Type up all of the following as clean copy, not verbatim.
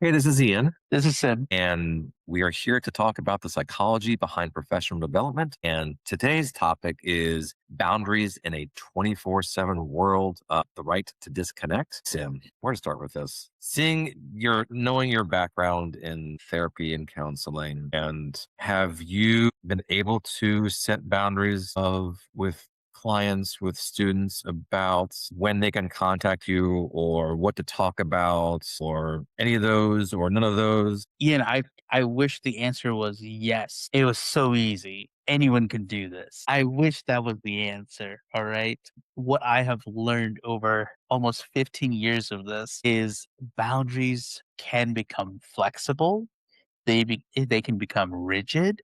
Hey, this is Ian, This is Sim. and we are here to talk about the psychology behind professional development. And today's topic is boundaries in a 24/7 world, the right to disconnect. Sim, where to start with this? Knowing your background in therapy and counseling, and have you been able to set boundaries with clients, with students about when they can contact you or what to talk about or any of those or none of those? Ian, I wish the answer was yes. It was so easy. Anyone can do this. I wish that was the answer. All right. What I have learned over almost 15 years of this is boundaries can become flexible. They can become rigid,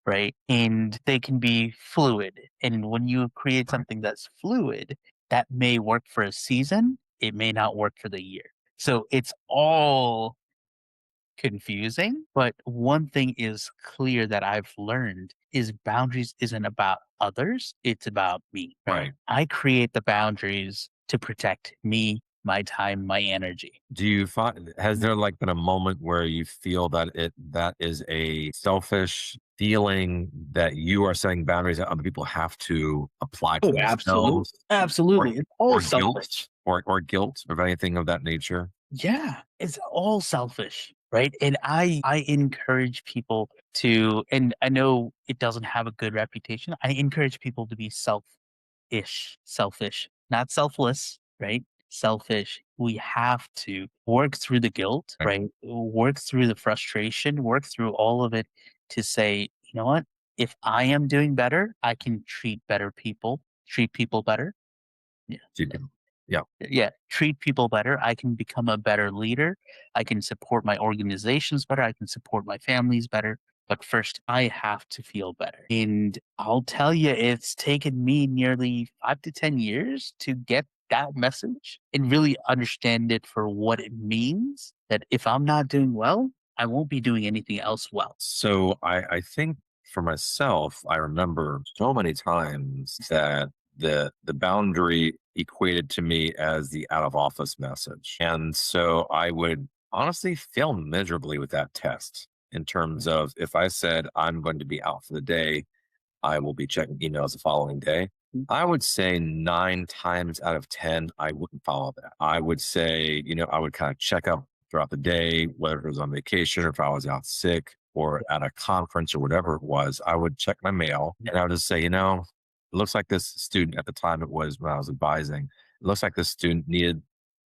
right? And they can be fluid. And when you create Right. something that's fluid, that may work for a season, it may not work for the year. So it's all confusing, but one thing is clear that I've learned is boundaries isn't about others, it's about me, right? Right. I create the boundaries to protect me, my time, my energy. Do you find has there like been a moment where you feel that is a selfish feeling that you are setting boundaries that other people have to apply to Oh, absolutely. themselves or Absolutely. It's all or guilt selfish. or guilt of anything of that nature? Yeah, it's all selfish, right? And I encourage people to, and I know it doesn't have a good reputation. I encourage people to be selfish, not selfless, right? Selfish. We have to work through the guilt, Right. right? Work through the frustration, work through all of it to say, you know what? If I am doing better, I can treat people better. Yeah. So you can yeah. Yeah. Treat people better. I can become a better leader. I can support my organizations better. I can support my families better. But first, I have to feel better. And I'll tell you, it's taken me nearly 5 to 10 years to get that message and really understand it for what it means. That if I'm not doing well, I won't be doing anything else well. So I think for myself, I remember so many times that the boundary equated to me as the out of office message. And so I would honestly fail miserably with that test in terms of if I said I'm going to be out for the day, I will be checking emails the following day. I would say 9 times out of 10, I wouldn't follow that. I would say, I would kind of check up throughout the day, whether it was on vacation or if I was out sick or at a conference or whatever it was. I would check my mail and I would just say, it looks like this student at the time it was when I was advising, it looks like this student needed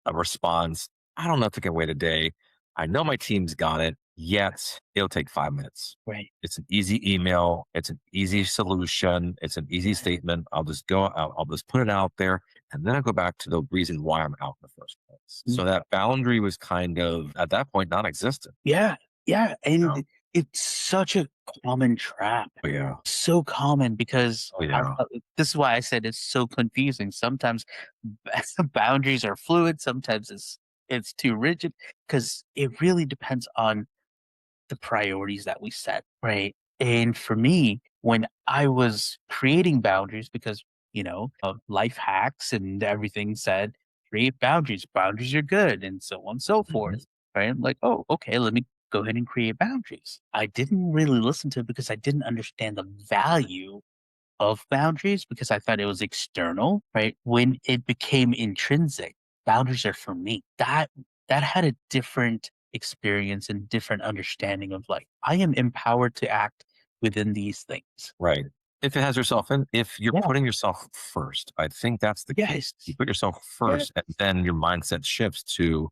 a response. I don't know if it can wait a day. I know my team's got it, yet it'll take 5 minutes. Right. It's an easy email. It's an easy solution. It's an easy statement. I'll just put it out there. And then I'll go back to the reason why I'm out in the first place. Mm. So that boundary was kind of at that point non existent. Yeah. Yeah. Oh, And it's such a common trap. yeah. So common because Oh, yeah. this is why I said it's so confusing. Sometimes boundaries are fluid, sometimes it's too rigid because it really depends on the priorities that we set, right? And for me, when I was creating boundaries, because of life hacks and everything said create boundaries, boundaries are good, and so on and so Mhm. forth. Right? I'm like, oh, okay, let me go ahead and create boundaries. I didn't really listen to it because I didn't understand the value of boundaries because I thought it was external, right? When it became intrinsic, boundaries are for me. That had a different experience and different understanding of like I am empowered to act within these things. Right. If it has yourself in, if you're Yeah. putting yourself first, I think that's the key. Yes. You put yourself Yeah. first, and then your mindset shifts to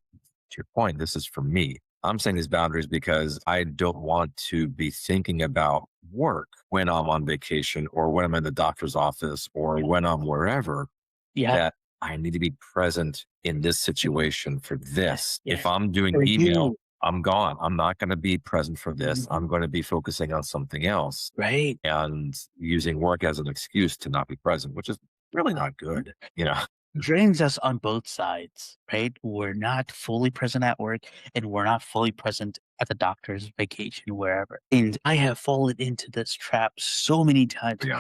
your point, this is for me. I'm saying these boundaries because I don't want to be thinking about work when I'm on vacation or when I'm in the doctor's office or when I'm wherever, Yeah. that I need to be present in this situation for this. If Yes. I'm doing For email, you. I'm gone. I'm not going to be present for this. Mhm. I'm going to be focusing on something else Right. and using work as an excuse to not be present, which is really not good, you know? Drains us on both sides, right? We're not fully present at work and we're not fully present at the doctor's vacation, wherever. And I have fallen into this trap so many times. Yeah.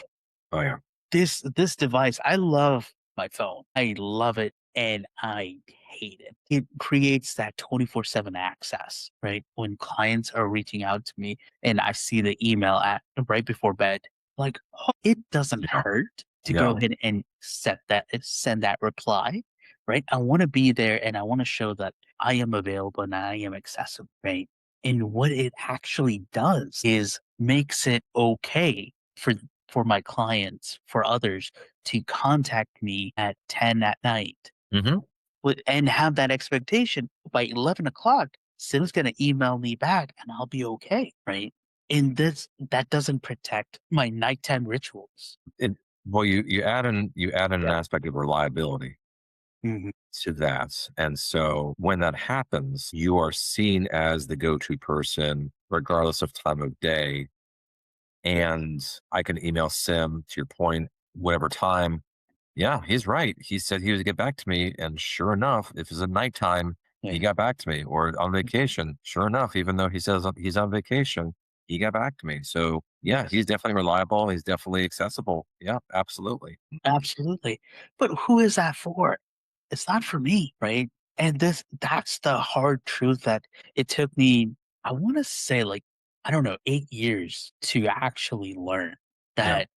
Oh, yeah. This device, I love. my phone. I love it and I hate it. It creates that 24/7 access, right? When clients are reaching out to me and I see the email at right before bed, like, oh, it doesn't Yeah. hurt to Yeah. go ahead and send that reply, right? I want to be there and I want to show that I am available and I am accessible, right? And what it actually does is makes it okay for my clients, for others to contact me at 10 at night Hmm. and have that expectation by 11 o'clock, Sim's going to email me back and I'll be okay. Right. And that doesn't protect my nighttime rituals. It, well, you add in an Yep. aspect of reliability Mhm. to that. And so when that happens, you are seen as the go-to person, regardless of time of day. And I can email Sim to your point, whatever time. Yeah, he's right. He said he would get back to me. And sure enough, if it's at nighttime, he Yeah. got back to me or on vacation. Sure enough, even though he says he's on vacation, he got back to me. So yeah, Yes. he's definitely reliable. He's definitely accessible. Yeah, absolutely. Mhm. Absolutely. But who is that for? It's not for me, right? And that's the hard truth that it took me, I want to say like, I don't know, 8 years to actually learn Yeah. that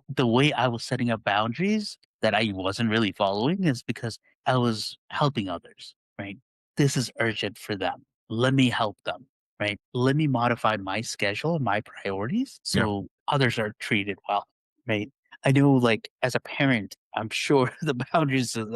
the way I was setting up boundaries that I wasn't really following is because I was helping others, right? This is urgent for them. Let me help them, right? Let me modify my schedule and my priorities Yeah. so others are treated well, right? I know, like, as a parent, I'm sure the boundaries is,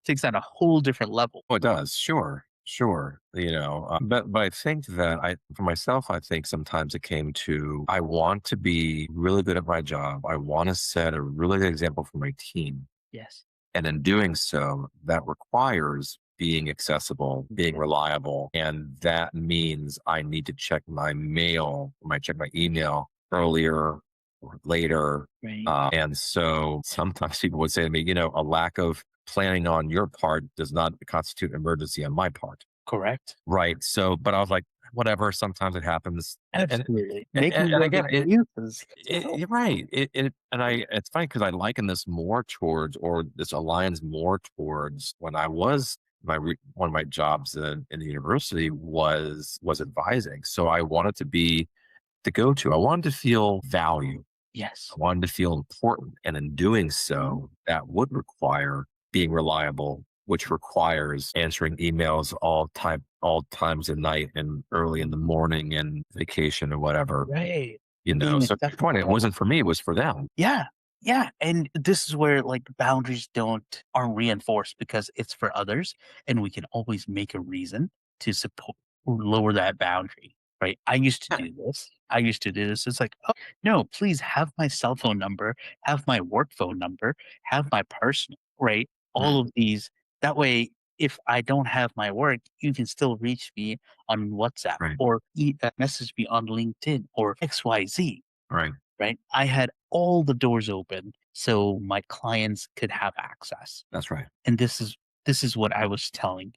takes on a whole different level. Oh, it does. Sure. Sure. But I think that for myself, I think sometimes it came to, I want to be really good at my job. I want to set a really good example for my team. Yes. And in doing so, that requires being accessible, being reliable. And that means I need to check my mail, I might check my email earlier or later. Right. And so sometimes people would say to me, a lack of planning on your part does not constitute an emergency on my part. Correct. Right. So, but I was like, whatever, sometimes it happens. And, Absolutely. and, Making and room again, for you is you're right. It's funny because I liken this more towards, or this aligns more towards when I was one of my jobs in the university was advising. So I wanted to be the go to. I wanted to feel value. I yes. wanted to feel important, and in doing so, that would require being reliable, which requires answering emails all times of night and early in the morning and vacation or whatever. Right. Being So to your point, accessible. it wasn't for me, it was for them. Yeah. Yeah. And this is where like boundaries aren't reinforced because it's for others. And we can always make a reason to support or lower that boundary. Right. I used to Yeah, do this. I used to do this. It's like, oh no, please have my cell phone number, have my work phone number, have my personal, right? mhm, All of these. That way, if I don't have my work, you can still reach me on WhatsApp right, or message me on LinkedIn or XYZ, right. right? I had all the doors open so my clients could have access. That's right. And this is what I was telling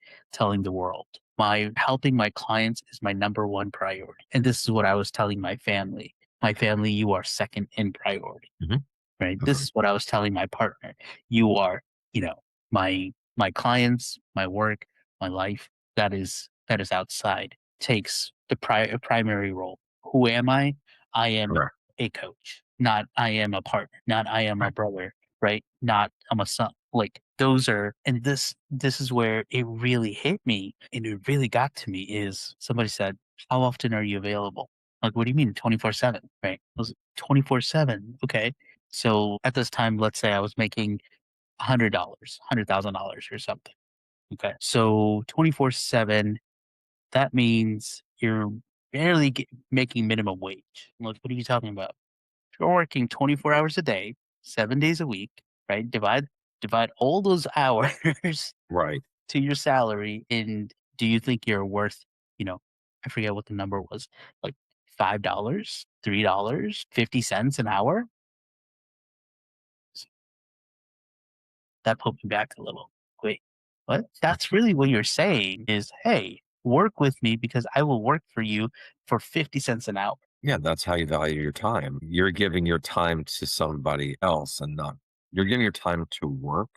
the world. My helping my clients is my number one priority. And this is what I was telling my family. My family, you are second in priority, Mhm, right? This agree. is what I was telling my partner. You are, you know, my clients, my work, my life, that is outside takes the primary role. Who am I? I am Correct. a coach, not I am a partner, not I am a Right. brother, right? Not I'm a son. Like those are, and this is where it really hit me and it really got to me is somebody said, how often are you available? Like, what do you mean 24/7? Right. I was 24/7. Okay. So at this time, let's say I was making $100, $100,000 or something. Okay. So 24/7, that means you're barely making minimum wage. Like, what are you talking about? You're working 24 hours a day, 7 days a week, right? Divide all those hours Right. to your salary. And do you think you're worth, you know, I forget what the number was, like $5, $3, 50 cents an hour? That put me back a little. Wait, what? That's really what you're saying is, hey, work with me because I will work for you for 50 cents an hour. Yeah, that's how you value your time. You're giving your time to somebody else and not, you're giving your time to work.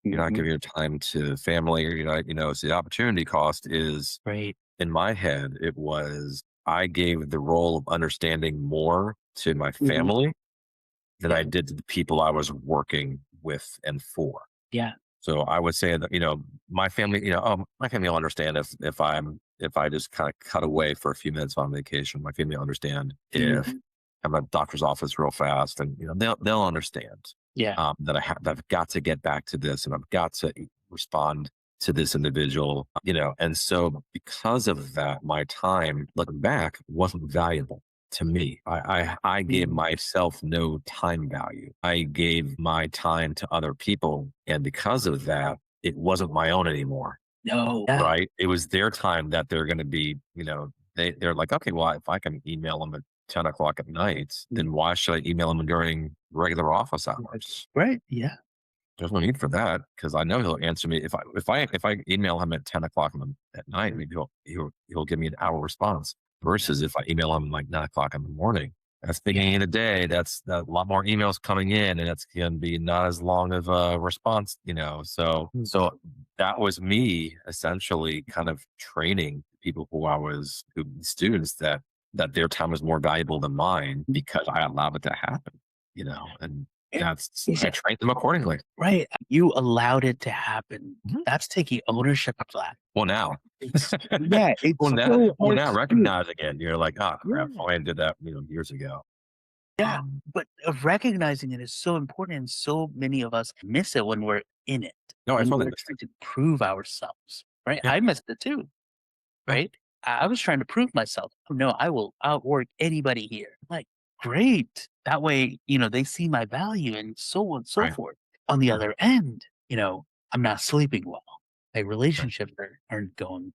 you're not Mhm. giving your time to family, or so the opportunity cost is, Right. in my head, it was, I gave the role of understanding more to my Mhm. family than Yeah. I did to the people I was working with and for. Yeah. So I would say that, my family, my family will understand if I just kind of cut away for a few minutes on vacation. My family will understand if Mhm. I'm at a doctor's office real fast, and they'll understand Yeah. that I've got to get back to this, and I've got to respond to this individual. And so because of that, my time looking back wasn't valuable to me. I gave Mhm. myself no time value. I gave my time to other people, and because of that, it wasn't my own anymore. No. Yeah. Right? It was their time that they're going to be. They're like, okay, well, if I can email them at 10 o'clock at night, then why should I email them during regular office hours? Right. Yeah. There's no need for that, because I know he'll answer me if I email him at 10 o'clock at night. Maybe he'll give me an hour response. Versus if I email him like 9 o'clock in the morning, that's Yeah. beginning of the day. That's a lot more emails coming in, and it's going to be not as long of a response. So that was me essentially kind of training people students that their time was more valuable than mine Mhm. because I allowed it to happen. And Eh, is I it trained them accordingly. right? You allowed it to happen. Mhm. That's taking ownership of that. Well, now, It's yeah, well it's now, so well hard now, to do. recognizing it, you're like, oh crap, Yeah. oh, I did that, years ago. Yeah, Um, but, recognizing it is so important, and so many of us miss it when we're in it, no, I when totally we're missed it. trying to prove ourselves, right? Yeah, I missed it too, yeah, right? I was trying to prove myself. "Oh, no, I will outwork anybody here." Like, great. That way, they see my value and so on and so right, forth. On the other end, I'm not sleeping well. My right, relationships aren't going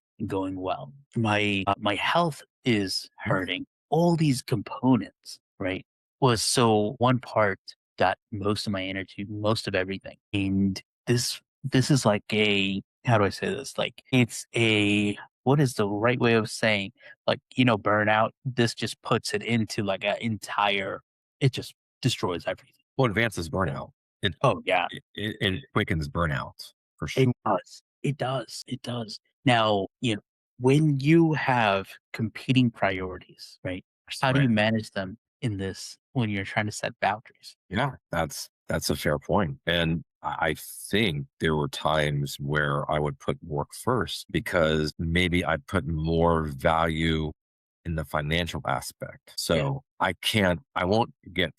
well. My health is mhm, hurting. All these components, right, was so one part got most of my energy, most of everything. And this is like a how do I say this? Like it's a what is the right way of saying like burnout? This just puts it into like an entire. It just destroys everything. well, advances burnout. It, Oh yeah, it quickens burnout for it sure. does. It does. It does. Now, when you have competing priorities, right? How do Right. you manage them in this when you're trying to set boundaries? Yeah, that's a fair point. And I think there were times where I would put work first because maybe I put more value in the financial aspect. Yeah. So I won't get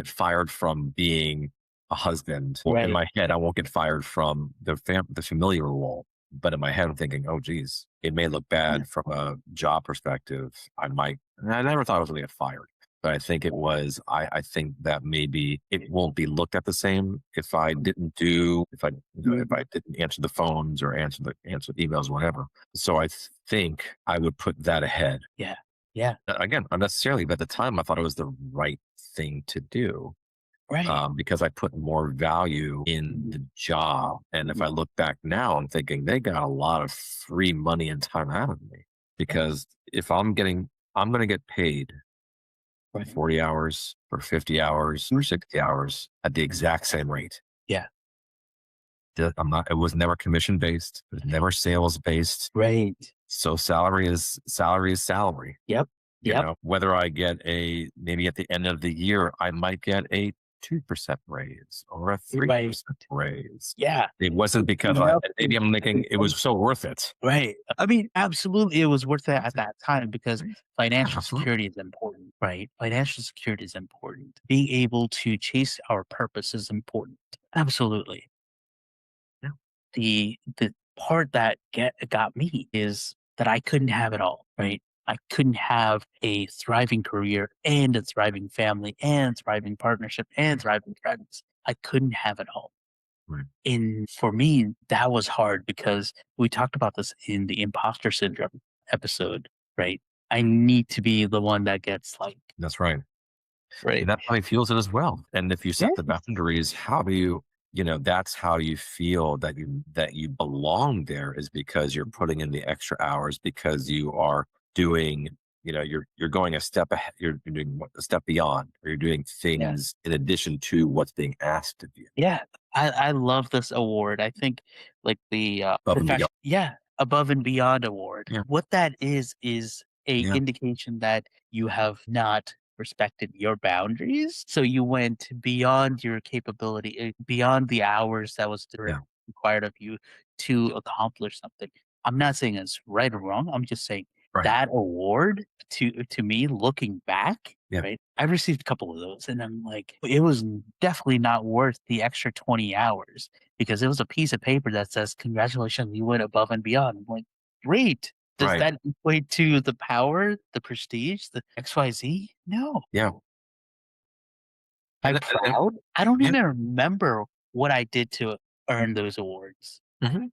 fired from being a husband. Well, in Right. my head, I won't get fired from the familiar role. But in my head, I'm thinking, oh geez, it may look Yeah. bad from a job perspective. I never thought I was gonna get fired. But I think it was I think that maybe it won't be looked at the same if Mhm. I didn't answer the phones or answer the emails, whatever. So I think I would put that ahead. Yeah. Yeah. Again, unnecessarily, but at the time I thought it was the right thing to do, Right. because I put more value in Mhm. the job. And if Mhm. I look back now, I'm thinking they got a lot of free money and time out of me, Yeah. because if I'm going to get paid for Right. 40 hours, for 50 hours, or Mhm. 60 hours at the exact same rate. Yeah. It was never commission based. It was never sales based. Right. So salary is salary. Yep. Yep. Whether I get maybe at the end of the year, I might get a 2% raise or a Right. 3% raise. Yeah. It wasn't because Yep. maybe I'm thinking it was so worth it. Right. I mean, absolutely, it was worth it at that time because Yeah, financial absolutely. security is important, right? Financial security is important. Being able to chase our purpose is important. Absolutely. Yeah. The part that got me is that I couldn't have it all, right? I couldn't have a thriving career and a thriving family and thriving partnership and thriving friends. I couldn't have it all. Right. And for me, that was hard because we talked about this in the imposter syndrome episode, right? I need to be the one that gets like, That's right. right. And that probably fuels it as well. And if you set the Yes. boundaries, how do that's how you feel that you belong there, is because you're putting in the extra hours, because you are doing, you're going a step ahead, you're doing a step beyond, or you're doing Yeah. things in addition to what's being asked of you. Yeah. I love this award. I think like the above and beyond. profession, yeah, above and beyond award. Yeah, What that is a yeah, indication that you have not respected your boundaries. So you went beyond your capability, beyond the hours that was yeah, required of you to accomplish something. I'm not saying it's right or wrong. I'm just saying right. that award to me, looking back, Yeah, right? I've received a couple of those, and I'm like, it was definitely not worth the extra 20 hours because it was a piece of paper that says, "Congratulations, you went above and beyond." I'm like, great. Does right. that equate to the power, the prestige, the XYZ? No. Yeah. I'm And proud. I don't yeah. even remember what I did to earn those awards. Mhm.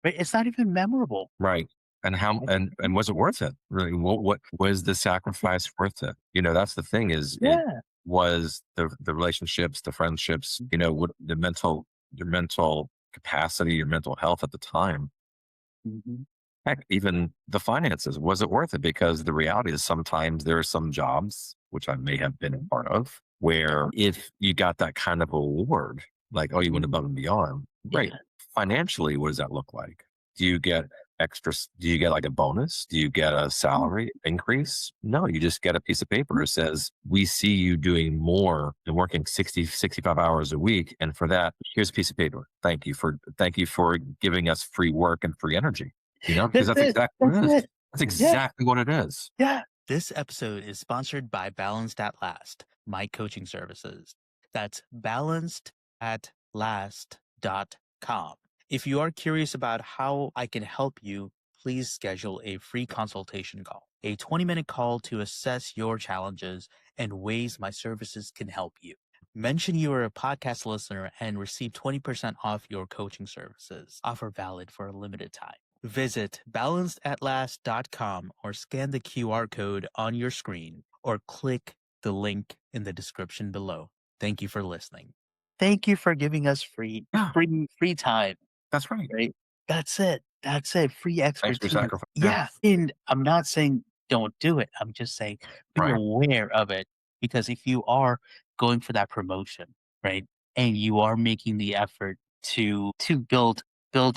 Right? It's not even memorable. Right. And how Right? and was it worth it? Really, what was the sacrifice worth it? That's the thing is it Yeah. was the relationships, the friendships, what the mental your mental capacity, your mental health at the time. Mhm. Heck, even the finances, was it worth it? Because the reality is sometimes there are some jobs, which I may have been a part of, where if you got that kind of award, like, oh, you went above and beyond, great. Yeah. Financially, what does that look like? Do you get do you get like a bonus? Do you get a salary increase? No, you just get a piece of paper that says, we see you doing more and working 65 hours a week. And for that, here's a piece of paper. Thank you for giving us free work and free energy. Because That's that's it. exactly That's what it is. it. That's Yeah. exactly what it is. Yeah. This episode is sponsored by Balanced at Last, my coaching services. That's balanced at last.com. If you are curious about how I can help you, please schedule a free consultation call, a 20-minute call to assess your challenges and ways my services can help you. Mention you are a podcast listener and receive 20% off your coaching services. Offer valid for a limited time. Visit balancedatlast.com or scan the QR code on your screen or click the link in the description below. Thank you for listening. Thank you for giving us Yeah, free time, that's right. right? That's it. That's it. Free Thanks for your expertise. sacrifice. Yeah, Yeah. And I'm not saying don't do it. I'm just saying be right. aware of it because if you are going for that promotion, right? And you are making the effort to build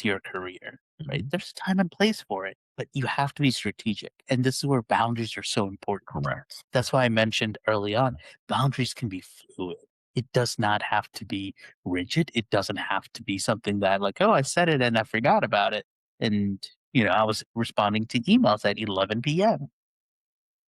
your career, right? Mhm. There's time and place for it, but you have to be strategic. And this is where boundaries are so important. Correct. That's why I mentioned early on, boundaries can be fluid. It does not have to be rigid. It doesn't have to be something that like, oh, I said it and I forgot about it. And, I was responding to emails at 11 p.m.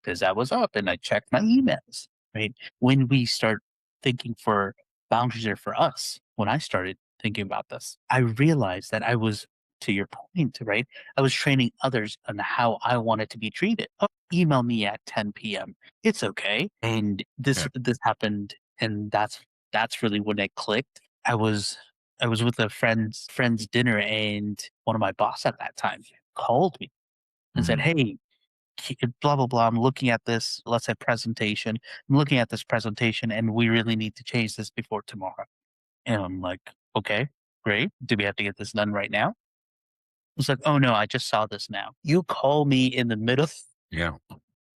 because I was up and I checked my emails, right? When we start thinking for boundaries are for us, when I started thinking about this, I realized that I was, to your point, right? I was training others on how I wanted to be treated. Oh, email me at 10 p.m. It's okay. And Yeah. this happened, and that's really when it clicked. I was with a friend's dinner, and one of my boss at that time called me and said, Mhm. "Hey, blah blah blah. I'm looking at this, let's say presentation. I'm looking at this presentation, and we really need to change this before tomorrow." And I'm like, "Okay, great. Do we have to get this done right now?" It's like, "Oh no, I just saw this now." You call me in the middle, Yeah.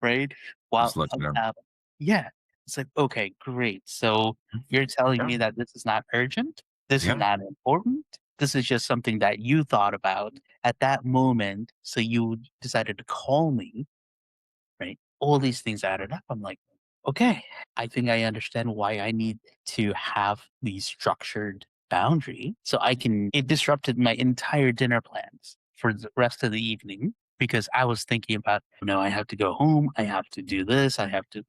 right? Just While let you know. yeah, it's like, okay, great. So you're telling Yeah. me that this is not urgent. This is Yeah. not important. This is just something that you thought about at that moment. So you decided to call me, right? All these things added up. I'm like, okay, I think I understand why I need to have these structured boundary so I can. It disrupted my entire dinner plans for the rest of the evening because I was thinking about, no, I have to go home. I have to do this. I have to,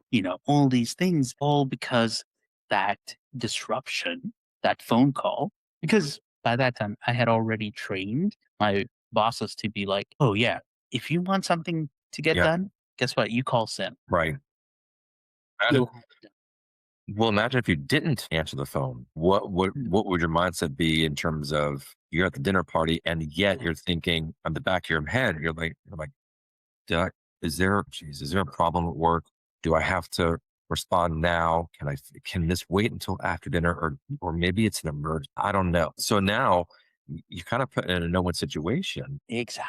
all these things, all because that disruption, that phone call, because by that time I had already trained my bosses to be like, oh, yeah, if you want something to get Yeah. done, guess what? You call Sim. Right. You'll have it Well, imagine if you didn't answer the phone. What would done. what would your mindset be in terms of you're at the dinner party and yet you're thinking on the back of your head, you're like, "Did I, is there a problem at work? Do I have to respond now? Can this wait until after dinner or maybe it's an emergency? I don't know." So now you kind of put in a no-win situation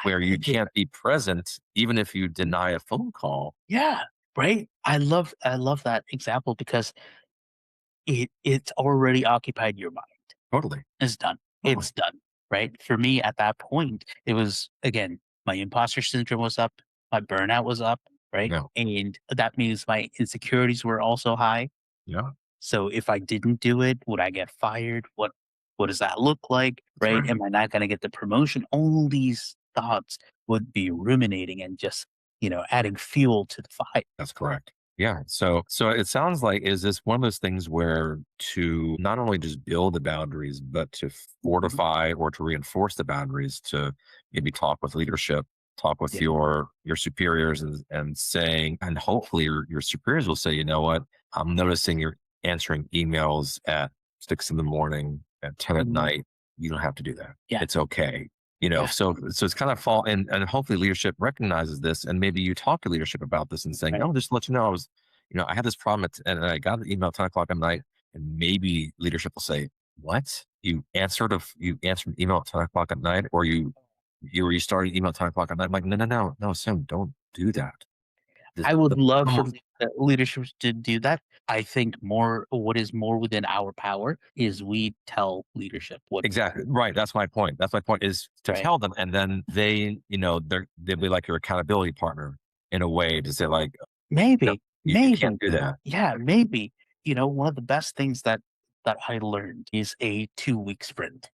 where you Exactly. can't be present even if you deny a phone call. Yeah, right? I love that example because it's already occupied your mind. Totally. It's done. Totally. It's done, right? For me at that point, it was again, my imposter syndrome was up, my burnout was up, right? Yeah. And that means my insecurities were also high. Yeah. So if I didn't do it, would I get fired? What does that look like? That's Right? right. Am I not going to get the promotion? All these thoughts would be ruminating and just, adding fuel to the fire. That's correct. Yeah. So it sounds like, is this one of those things where to not only just build the boundaries, but to Mhm. fortify or to reinforce the boundaries, to maybe talk with leadership, talk with Yeah. your superiors, and saying, and hopefully your superiors will say, you know what, I'm noticing you're answering emails at 6 in the morning, at 10 at Mhm. night. You don't have to do that. Yeah. It's okay. You know, Yeah. so it's kind of fall, and hopefully leadership recognizes this, and maybe you talk to leadership about this and saying, Right. "Oh, just to let you know, I had this problem, and I got an email at 10 o'clock at night," and maybe leadership will say, "What? You answered an email at 10 o'clock at night, or you started email at 10 o'clock at night?" I'm like, no, no, no, no, Sim, don't do that. I would The love for problem, the leadership to do that. I think what is more within our power is we tell leadership what to exactly right. That's my point. That's my point, is to right. tell them, and then they'll be like your accountability partner in a way, to say like, no, Maybe, you can't maybe. do that. Yeah, maybe. One of the best things that I learned is a 2-week sprint.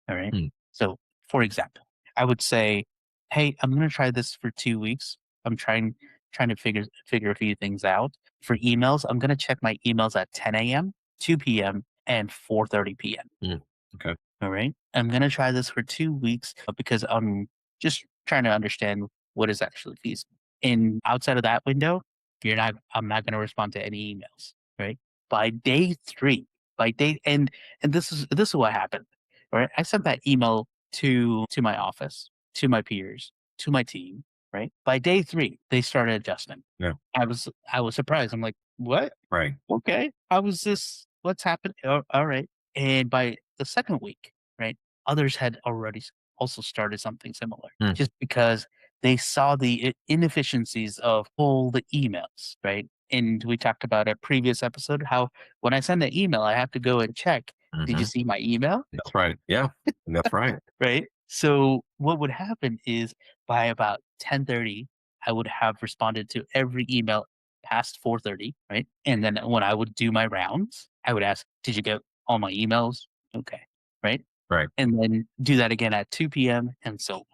All right. Hmm, So, for example, I would say, "Hey, I'm going to try this for 2 weeks. I'm trying to figure a few things out. For emails, I'm going to check my emails at 10 a.m., 2 p.m., and 4:30 p.m. hmm, okay. All right. I'm going to try this for 2 weeks because I'm just trying to understand what is actually feasible. And outside of that window, I'm not going to respond to any emails. Right. By day three, by day, and this is what happened. Right. I sent that email to my office, to my peers, to my team. Right. By day three, they started adjusting. Yeah, I was surprised. I'm like, what? right. Okay. How was this? What's happened? Oh, all right. And by the second week, right, others had already also started something similar Hmm, just because they saw the inefficiencies of all the emails, right? And we talked about a previous episode how when I send an email, I have to go and check, did you mhm. see my email? That's right. Yeah, that's right. Right? So what would happen is by about 10:30, I would have responded to every email past 4:30, right? And then when I would do my rounds, I would ask, "Did you get all my emails?" Okay, right? Right. And then do that again at 2 p.m. And so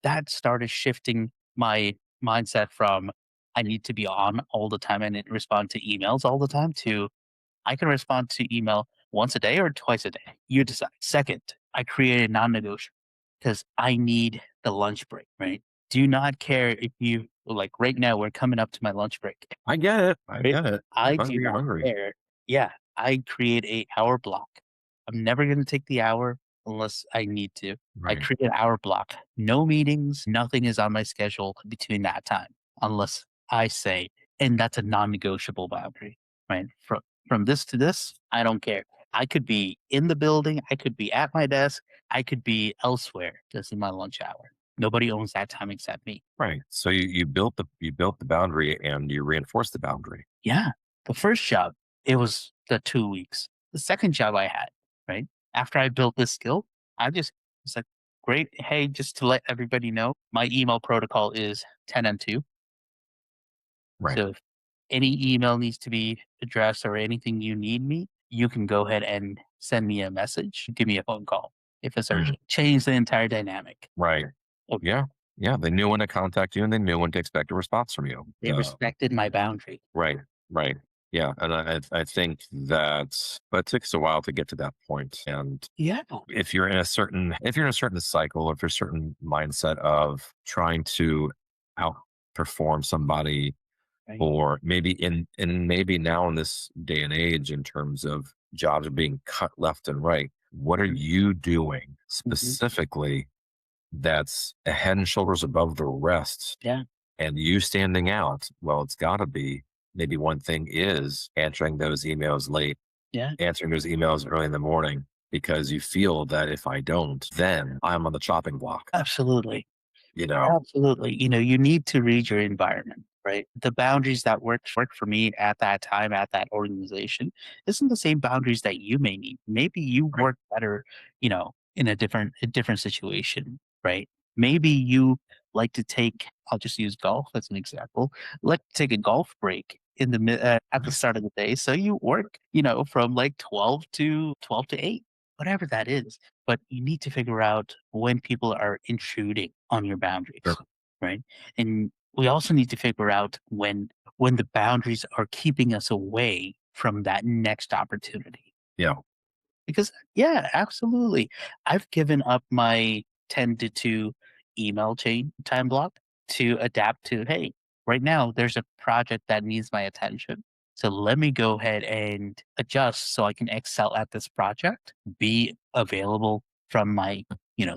that started shifting my mindset from I need to be on all the time and respond to emails all the time to I can respond to email once a day or twice a day. You decide. Second, I created non-negotiable because I need the lunch break, right? Do not care if you like right now we're coming up to my lunch break. I get it. I Right? get it. You're I do hungry. You're not hungry. care. Yeah, I create a hour block. I'm never gonna take the hour unless I need to. I Right. create an hour block. No meetings, nothing is on my schedule between that time unless I say, and that's a non-negotiable boundary, right? From this to this, I don't care. I could be in the building, I could be at my desk, I could be elsewhere. This is my lunch hour. Nobody owns that time except me. Right. So you built the boundary, and you reinforced the boundary. Yeah. The first job, it was the 2 weeks. The second job I had, right? After I built this skill, I just was like, great. Hey, just to let everybody know, my email protocol is 10 and 2. Right. So if any email needs to be addressed or anything you need me, you can go ahead and send me a message, give me a phone call if it's Mm, urgent. Change the entire dynamic. right. Okay. Yeah. Yeah. They knew when to contact you, and they knew when to expect a response from you. They respected my boundary. Right. Right. Yeah. And I think that, but it took us a while to get to that point. And Yeah. if you're in a certain cycle, if there's a certain mindset of trying to outperform somebody, Right. or maybe maybe now in this day and age, in terms of jobs are being cut left and right, what are Mhm. you doing Mhm. specifically that's a head and shoulders above the rest, Yeah. and you standing out? Well, it's got to be, maybe one thing is answering those emails late, Yeah. answering those emails early in the morning, because you feel that if I don't, then I'm on the chopping block, Absolutely. you know? Absolutely. You need to read your environment. right? The boundaries that work for me at that time, at that organization, isn't the same boundaries that you may need. Maybe you Right. work better, in a different situation, right? Maybe you like to take, I'll just use golf as an example, like to take a golf break at the Right. start of the day. So you work, from like 12 to 8, whatever that is. But you need to figure out when people are intruding on your boundaries, Sure. right? And we also need to figure out when the boundaries are keeping us away from that next opportunity. Yeah. Because yeah, absolutely. I've given up my 10 to 2 email chain time block to adapt to, hey, right now there's a project that needs my attention. So let me go ahead and adjust so I can excel at this project, be available from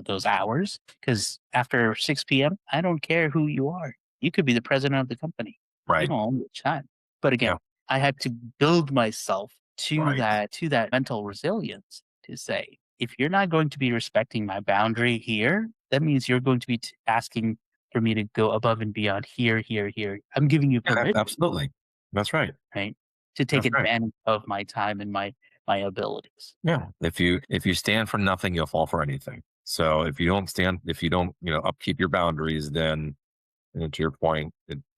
those hours. Because after 6 p.m., I don't care who you are. You could be the president of the company. You Right. don't own the time. But Yeah. again, I had to build myself to Right. that mental resilience to say, if you're not going to be respecting my boundary here, that means you're going to be asking for me to go above and beyond here, here, here. I'm giving you Yeah. permission, Absolutely. That's right. right? To take That's right. advantage of my time and my abilities. Yeah. If you stand for nothing, you'll fall for anything. So if you don't, upkeep your boundaries, then to your point,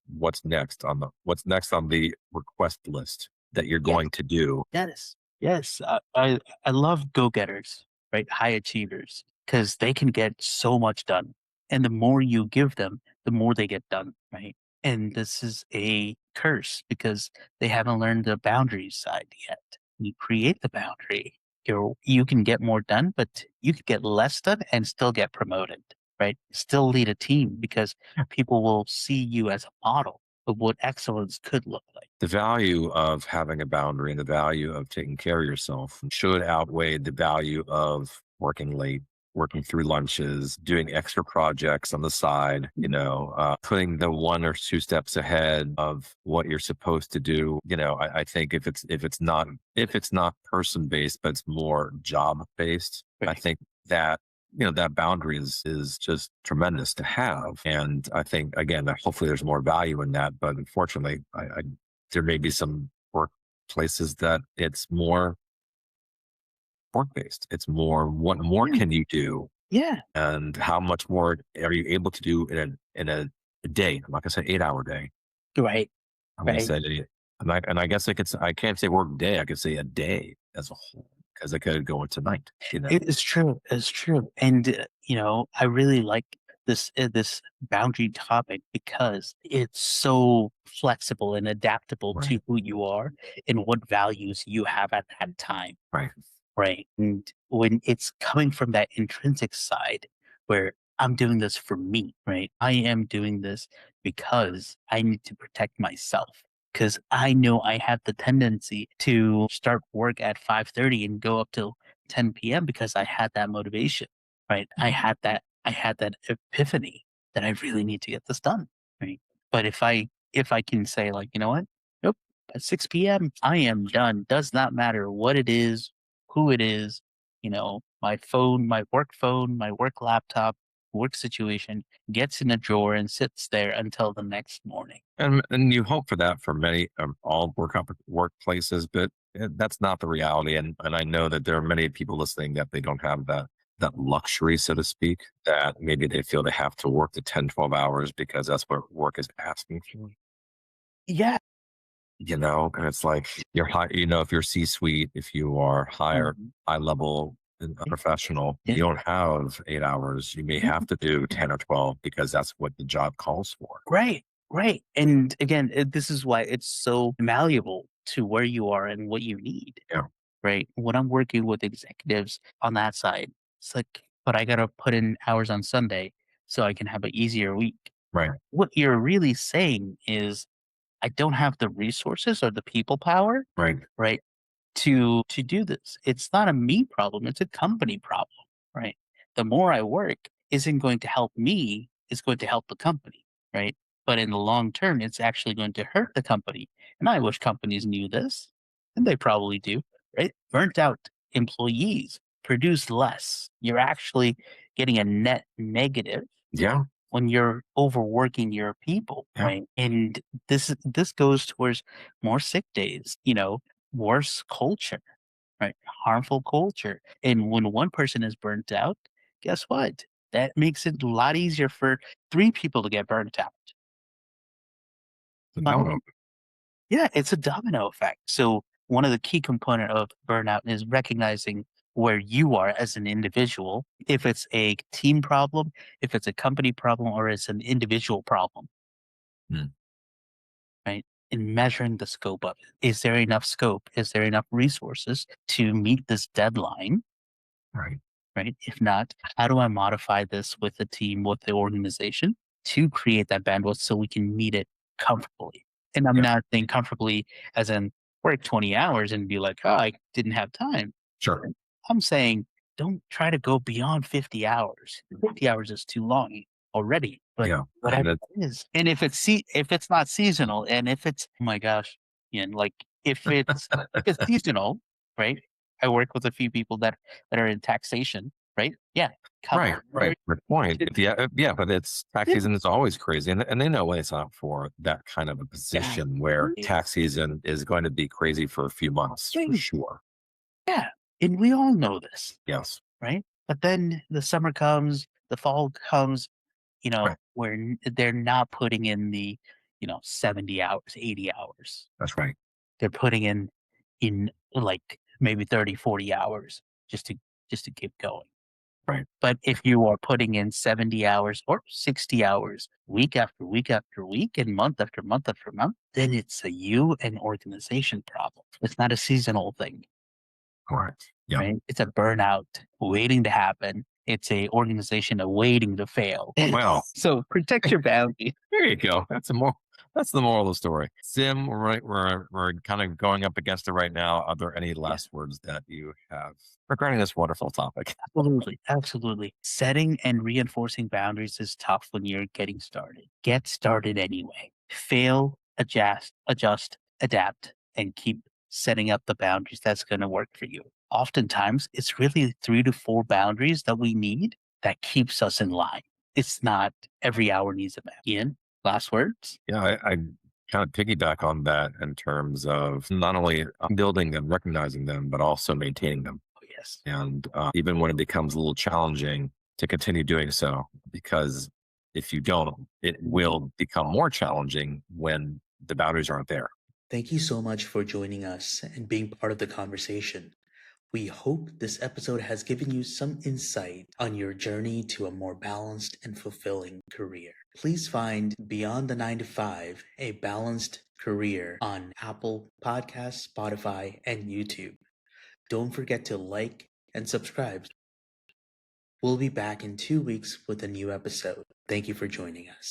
what's next on the request list that you're Yes, going to do? yes, yes. I love go getters, right? High achievers, because they can get so much done, and the more you give them, the more they get done, right? And this is a curse because they haven't learned the boundaries side yet. You create the boundary, you can get more done, but you could get less done and still get promoted, right? Still lead a team because people will see you as a model of what excellence could look like. The value of having a boundary and the value of taking care of yourself should outweigh the value of working late, working through lunches, doing extra projects on the side, putting the one or two steps ahead of what you're supposed to do. I think if it's not person based, but it's more job based, I Right. think that that boundary is just tremendous to have. And I think again that hopefully there's more value in that, but unfortunately I there may be some workplaces that it's more work based. It's more what more Yeah. can you do Yeah. and how much more are you able to do in a day. I'm not gonna say 8 hour day. Right. I'm gonna Right. say and I guess I can't say work day, I could say a day as a whole because I could go into night. It is true. It's true. And, I really like this boundary topic because it's so flexible and adaptable Right, to who you are and what values you have at that time. right, Right. And when it's coming from that intrinsic side where I'm doing this for me, right? I am doing this because I need to protect myself. Because I know I have the tendency to start work at 5:30 and go up till 10 p.m. because I had that motivation, right? I had that epiphany that I really need to get this done. Right. But if I can say like, you know what? Nope. At 6 p.m. I am done. Does not matter what it is, who it is, my phone, my work laptop, work situation gets in a drawer and sits there until the next morning. and you hope for that for many all workplaces, but that's not the reality. And I know that there are many people listening that they don't have that luxury, so to speak, that maybe they feel they have to work the 10, 12 hours because that's what work is asking for. Yeah. And it's like you're high, if you're C-suite, if you are Mhm. high level and a Yeah. professional, Yeah. you don't have 8 hours. You may Yeah. have to do 10 or 12 because that's what the job calls for. Right. Right. And again, this is why it's so malleable to where you are and what you need. Yeah. Right. When I'm working with executives on that side, it's like, but I got to put in hours on Sunday so I can have an easier week. Right. What you're really saying is, I don't have the resources or the people power, Right. right, to do this. It's not a me problem, it's a company problem, right? The more I work isn't going to help me, it's going to help the company, right? But in the long term, it's actually going to hurt the company. And I wish companies knew this, and they probably do, right? Burnt out employees produce less. You're actually getting a net negative, Yeah. when you're overworking your people, Yeah. right? And this goes towards more sick days, worse culture, right? Harmful culture. And when one person is burnt out, guess what? That makes it a lot easier for three people to get burnt out. The But domino. yeah, it's a domino effect. So one of the key component of burnout is recognizing where you are as an individual, if it's a team problem, if it's a company problem, or it's an individual problem, Mm, right? And measuring the scope of it. Is there enough scope? Is there enough resources to meet this deadline? right. Right? If not, how do I modify this with the team, with the organization to create that bandwidth so we can meet it comfortably? And I'm Yeah. not saying comfortably as in work 20 hours and be like, oh, I didn't have time. Sure. I'm saying don't try to go beyond 50 hours. 50 hours is too long already, but Yeah. And whatever it, it is. And if it's not seasonal and if it's oh my gosh, and like if it's seasonal, right? I work with a few people that are in taxation, right? Yeah. Come right. Right. Good point. Yeah. But it's tax yeah, season is always crazy. And they know when it's not for that kind of a position where tax season is going to be crazy for a few months for sure. yeah. And we all know this, Yes. right? But then the summer comes, the fall comes, Right. where they're not putting in the, 70 hours, 80 hours. That's right. They're putting in like maybe 30, 40 hours just to just to keep going. Right. But if you are putting in 70 hours or 60 hours week after week after week and month after month after month, then it's a you and organization problem. It's not a seasonal thing, Correct. Yeah. right? It's a burnout waiting to happen. It's a organization waiting to fail. Well, So protect your boundaries. there you go. That's the moral of the story. Sim, we're kind of going up against it right now. Are there any Yeah. last words that you have regarding this wonderful topic? Absolutely. Absolutely. Setting and reinforcing boundaries is tough when you're getting started. Get started anyway. Fail, adjust, adapt, and keep setting up the boundaries that's going to work for you. Oftentimes, it's really 3 to 4 boundaries that we need that keeps us in line. It's not every hour needs a boundary. Ian, last words? Yeah, I kind of piggyback on that in terms of not only building and recognizing them, but also maintaining them. Oh, yes. And even when it becomes a little challenging to continue doing so, because if you don't, it will become more challenging when the boundaries aren't there. Thank you so much for joining us and being part of the conversation. We hope this episode has given you some insight on your journey to a more balanced and fulfilling career. Please find Beyond the 9 to 5, a balanced career on Apple Podcasts, Spotify, and YouTube. Don't forget to like and subscribe. We'll be back in 2 weeks with a new episode. Thank you for joining us.